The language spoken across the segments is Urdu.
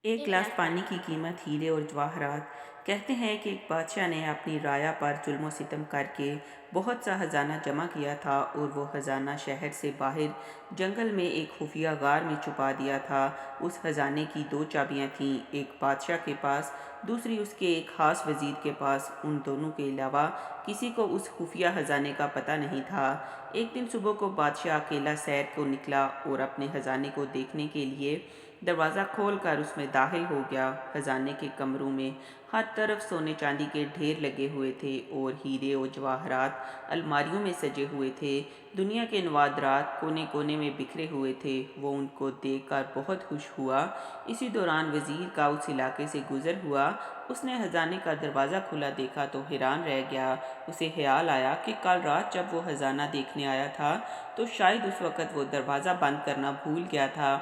ایک گلاس پانی کی قیمت ہیرے اور جواہرات۔ کہتے ہیں کہ ایک بادشاہ نے اپنی رعایا پر ظلم و ستم کر کے بہت سا خزانہ جمع کیا تھا اور وہ خزانہ شہر سے باہر جنگل میں ایک خفیہ غار میں چھپا دیا تھا۔ اس خزانے کی دو چابیاں تھیں، ایک بادشاہ کے پاس، دوسری اس کے ایک خاص وزیر کے پاس۔ ان دونوں کے علاوہ کسی کو اس خفیہ خزانے کا پتہ نہیں تھا۔ ایک دن صبح کو بادشاہ اکیلا سیر کو نکلا اور اپنے خزانے کو دیکھنے کے لیے دروازہ کھول کر اس میں داخل ہو گیا۔ خزانے کے کمروں میں ہر طرف سونے چاندی کے ڈھیر لگے ہوئے تھے اور ہیرے اور جواہرات الماریوں میں سجے ہوئے تھے۔ دنیا کے نوادرات کونے کونے میں بکھرے ہوئے تھے۔ وہ ان کو دیکھ کر بہت خوش ہوا۔ اسی دوران وزیر کا اس علاقے سے گزر ہوا۔ اس نے خزانے کا دروازہ کھلا دیکھا تو حیران رہ گیا۔ اسے خیال آیا کہ کل رات جب وہ خزانہ دیکھنے آیا تھا تو شاید اس وقت وہ دروازہ بند کرنا بھول گیا تھا۔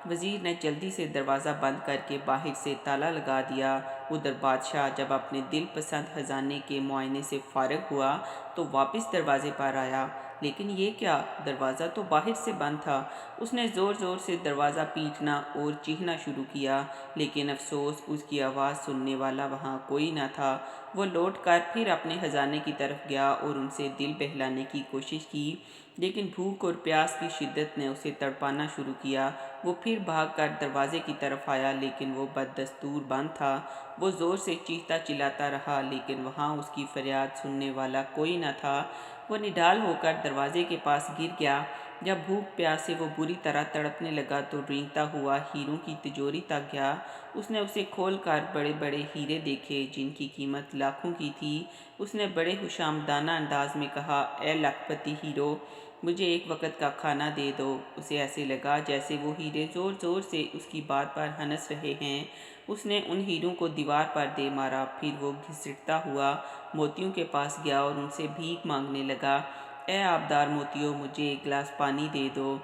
وزیر نے جلدی سے دروازہ بند کر کے باہر سے تالا لگا دیا۔ ادھر بادشاہ جب اپنے دل پسند خزانے کے معائنے سے فارغ ہوا تو واپس دروازے پر آیا، لیکن یہ کیا، دروازہ تو باہر سے بند تھا۔ اس نے زور زور سے دروازہ پیٹنا اور چیخنا شروع کیا، لیکن افسوس اس کی آواز سننے والا وہاں کوئی نہ تھا۔ وہ لوٹ کر پھر اپنے خزانے کی طرف گیا اور ان سے دل بہلانے کی کوشش کی، لیکن بھوک اور پیاس کی شدت نے اسے تڑپانا شروع کیا۔ وہ پھر بھاگ کر دروازے کی طرف آیا، لیکن وہ بدستور بند تھا۔ وہ زور سے چیختا چلاتا رہا، لیکن وہاں اس کی فریاد سننے والا کوئی نہ تھا۔ وہ نڈال ہو کر دروازے کے پاس گر گیا۔ جب بھوک پیاس سے وہ بری طرح تڑپنے لگا تو رینگتا ہوا ہیروں کی تجوری تک گیا۔ اس نے اسے کھول کر بڑے بڑے ہیرے دیکھے جن کی قیمت لاکھوں کی تھی۔ اس نے بڑے خوشامدانہ انداز میں کہا، اے لاکھ پتی ہیرو، مجھے ایک وقت کا کھانا دے دو۔ اسے ایسے لگا جیسے وہ ہیرے زور زور سے اس کی بات پر ہنس رہے ہیں۔ اس نے ان ہیروں کو دیوار پر دے مارا۔ پھر وہ گھسٹتا ہوا موتیوں کے پاس گیا اور ان سے بھیک مانگنے لگا، اے آبدار موتیوں، مجھے ایک گلاس پانی دے دو۔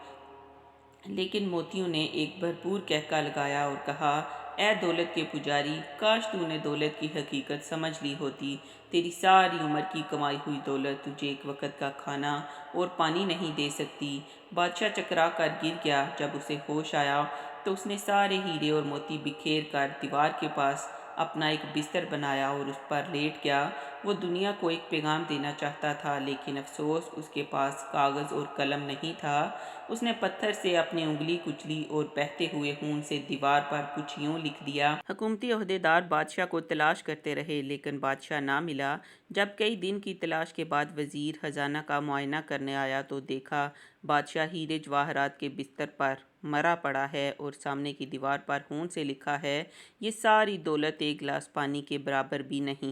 لیکن موتیوں نے ایک بھرپور کہکا لگایا اور کہا، اے دولت کے پجاری، کاش تو نے دولت کی حقیقت سمجھ لی ہوتی۔ تیری ساری عمر کی کمائی ہوئی دولت تجھے ایک وقت کا کھانا اور پانی نہیں دے سکتی۔ بادشاہ چکرا کر گر گیا۔ جب اسے ہوش آیا تو اس نے سارے ہیرے اور موتی بکھیر کر دیوار کے پاس اپنا ایک بستر بنایا اور اس پر لیٹ گیا۔ وہ دنیا کو ایک پیغام دینا چاہتا تھا، لیکن افسوس اس کے پاس کاغذ اور قلم نہیں تھا۔ اس نے پتھر سے اپنی انگلی کچلی اور بہتے ہوئے خون سے دیوار پر کچھ یوں لکھ دیا۔ حکومتی عہدیدار بادشاہ کو تلاش کرتے رہے، لیکن بادشاہ نہ ملا۔ جب کئی دن کی تلاش کے بعد وزیر خزانہ کا معائنہ کرنے آیا تو دیکھا بادشاہ ہیرے جواہرات کے بستر پر مرا پڑا ہے اور سامنے کی دیوار پر خون سے لکھا ہے، یہ ساری دولت ایک گلاس پانی کے برابر بھی نہیں۔